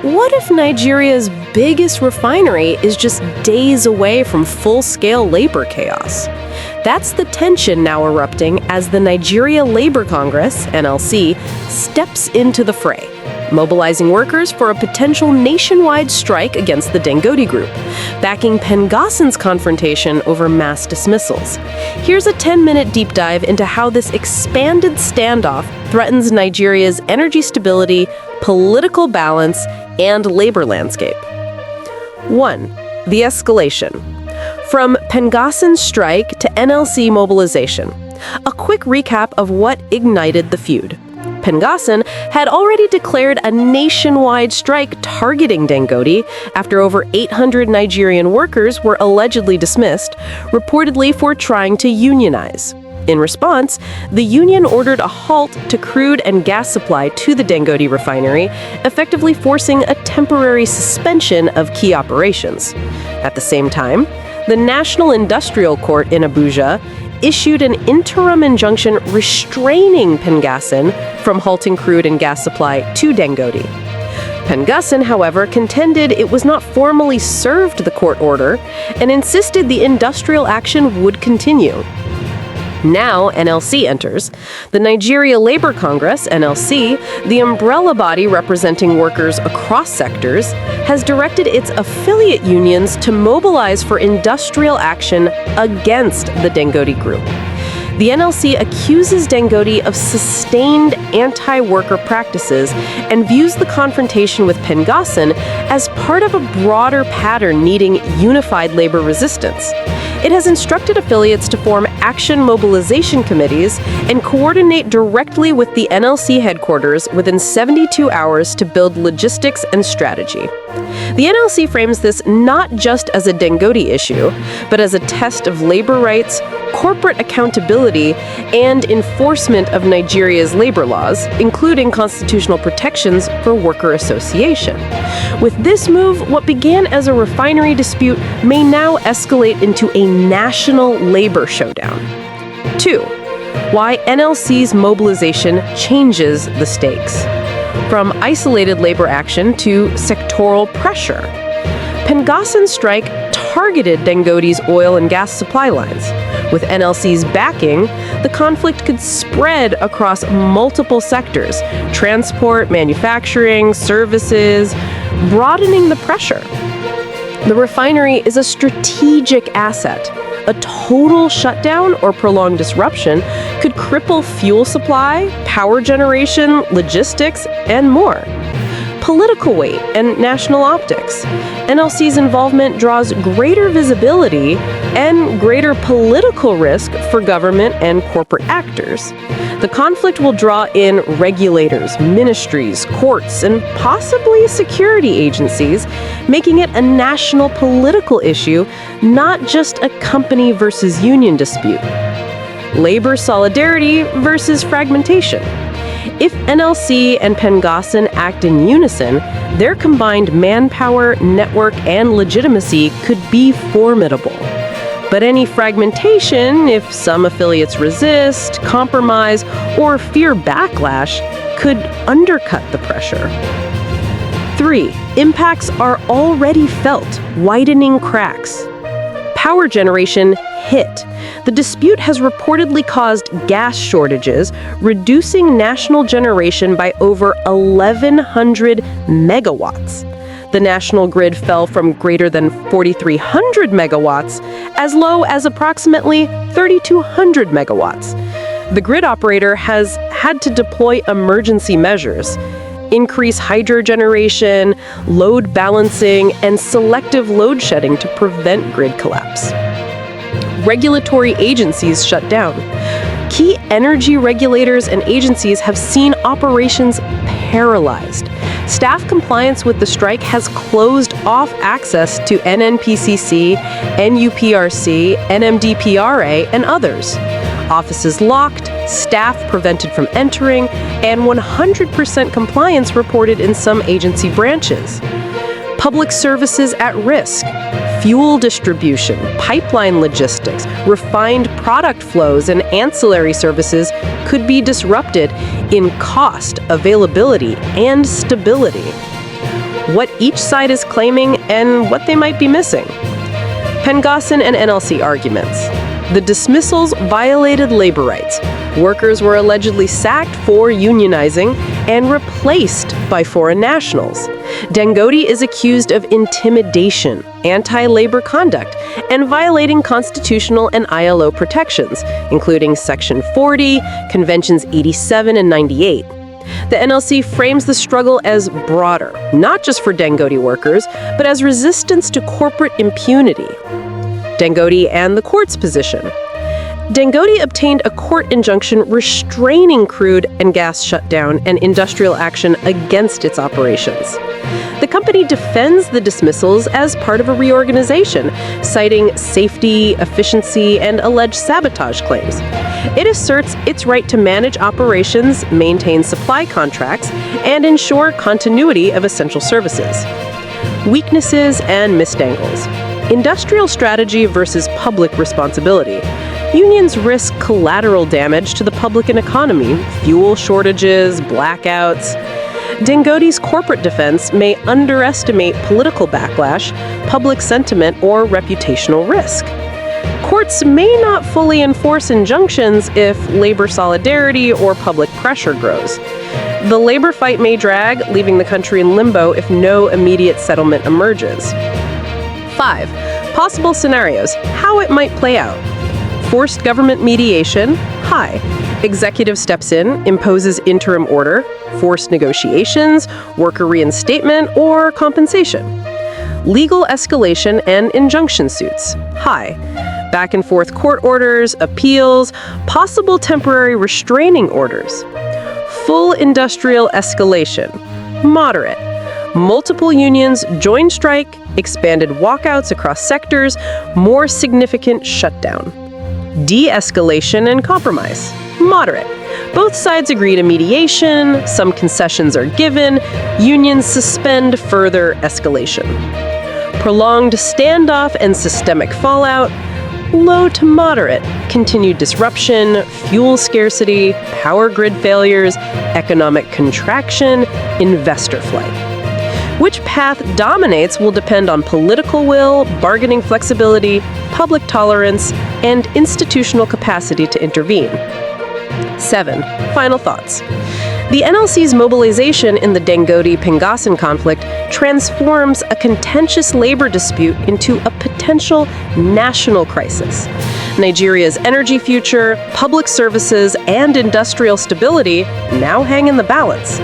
what if Nigeria's biggest refinery is just days away from full-scale labor chaos? That's the tension now erupting as the Nigeria Labor Congress, NLC, steps into the fray, mobilizing workers for a potential nationwide strike against the Dangote Group, backing PENGASSAN's confrontation over mass dismissals. Here's a 10-minute deep dive into how this expanded standoff threatens Nigeria's energy stability, political balance, and labor landscape. 1. The escalation. From PENGASSAN's strike to NLC mobilization. A quick recap of what ignited the feud. PENGASSAN had already declared a nationwide strike targeting Dangote after over 800 Nigerian workers were allegedly dismissed, reportedly for trying to unionize. In response, the union ordered a halt to crude and gas supply to the Dangote Refinery, effectively forcing a temporary suspension of key operations. At the same time, the National Industrial Court in Abuja issued an interim injunction restraining PENGASSAN from halting crude and gas supply to Dangote. PENGASSAN, however, contended it was not formally served the court order and insisted the industrial action would continue. Now, NLC enters. The Nigeria Labor Congress, NLC, the umbrella body representing workers across sectors, has directed its affiliate unions to mobilize for industrial action against the Dangote Group. The NLC accuses Dangote of sustained anti-worker practices and views the confrontation with PENGASSAN as part of a broader pattern needing unified labor resistance. It has instructed affiliates to form action mobilization committees and coordinate directly with the NLC headquarters within 72 hours to build logistics and strategy. The NLC frames this not just as a Dangote issue, but as a test of labor rights, corporate accountability, and enforcement of Nigeria's labor laws, including constitutional protections for worker association. With this move, what began as a refinery dispute may now escalate into a national labor showdown. 2. Why NLC's mobilization changes the stakes. From isolated labor action to sectoral pressure. PENGASSAN's strike targeted Dangote's oil and gas supply lines. With NLC's backing, the conflict could spread across multiple sectors: transport, manufacturing, services, broadening the pressure. The refinery is a strategic asset. A total shutdown or prolonged disruption could cripple fuel supply, power generation, logistics, and more. Political weight and national optics. NLC's involvement draws greater visibility and greater political risk for government and corporate actors. The conflict will draw in regulators, ministries, courts, and possibly security agencies, making it a national political issue, not just a company versus union dispute. Labor solidarity versus fragmentation. If NLC and PENGASSAN act in unison, their combined manpower, network, and legitimacy could be formidable. But any fragmentation, if some affiliates resist, compromise, or fear backlash, could undercut the pressure. 3. Impacts are already felt, widening cracks. Power generation hit. The dispute has reportedly caused gas shortages, reducing national generation by over 1,100 megawatts. The national grid fell from greater than 4,300 megawatts as low as approximately 3,200 megawatts. The grid operator has had to deploy emergency measures, increase hydro generation, load balancing, and selective load shedding to prevent grid collapse. Regulatory agencies shut down. Key energy regulators and agencies have seen operations paralyzed. Staff compliance with the strike has closed off access to NNPCC, NUPRC, NMDPRA, and others. Offices locked, staff prevented from entering, and 100% compliance reported in some agency branches. Public services at risk. Fuel distribution, pipeline logistics, refined product flows, and ancillary services could be disrupted in cost, availability, and stability. what each side is claiming, and what they might be missing. PENGASSAN and NLC arguments. The dismissals violated labor rights. Workers were allegedly sacked for unionizing and replaced by foreign nationals. Dangote is accused of intimidation, anti-labor conduct, and violating constitutional and ILO protections, including Section 40, Conventions 87 and 98. The NLC frames the struggle as broader, not just for Dangote workers, but as resistance to corporate impunity. Dangote and the court's position. Dangote obtained a court injunction restraining crude and gas shutdown and industrial action against its operations. The company defends the dismissals as part of a reorganization, citing safety, efficiency, and alleged sabotage claims. It asserts its right to manage operations, maintain supply contracts, and ensure continuity of essential services. Weaknesses and missed angles. Industrial strategy versus public responsibility. Unions risk collateral damage to the public and economy, fuel shortages, blackouts. Dangote's corporate defense may underestimate political backlash, public sentiment, or reputational risk. Courts may not fully enforce injunctions if labor solidarity or public pressure grows. The labor fight may drag, leaving the country in limbo if no immediate settlement emerges. 5. Possible scenarios, how it might play out. Forced government mediation, high. Executive steps in, imposes interim order, forced negotiations, worker reinstatement, or compensation. Legal escalation and injunction suits, high. Back and forth court orders, appeals, possible temporary restraining orders. Full industrial escalation, moderate. Multiple unions join strike, expanded walkouts across sectors, more significant shutdown. De-escalation and compromise, moderate. Both sides agree to mediation, some concessions are given, unions suspend further escalation. Prolonged standoff and systemic fallout, low to moderate. Continued disruption, fuel scarcity, power grid failures, economic contraction, investor flight. Which path dominates will depend on political will, bargaining flexibility, public tolerance, and institutional capacity to intervene. 7. Final thoughts. The NLC's mobilization in the Dangote-PENGASSAN conflict transforms a contentious labor dispute into a potential national crisis. Nigeria's energy future, public services, and industrial stability now hang in the balance.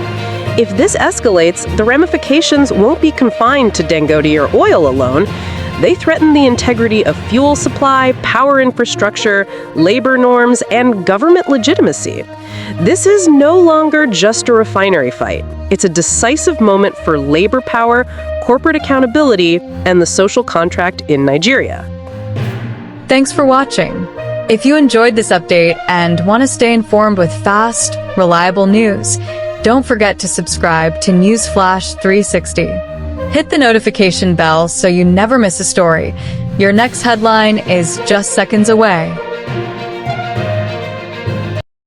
If this escalates, the ramifications won't be confined to Dangote or oil alone. They threaten the integrity of fuel supply, power infrastructure, labor norms, and government legitimacy. This is no longer just a refinery fight. It's a decisive moment for labor power, corporate accountability, and the social contract in Nigeria. Thanks for watching. If you enjoyed this update and want to stay informed with fast, reliable news, don't forget to subscribe to Newsflash 360. Hit the notification bell so you never miss a story. Your next headline is just seconds away.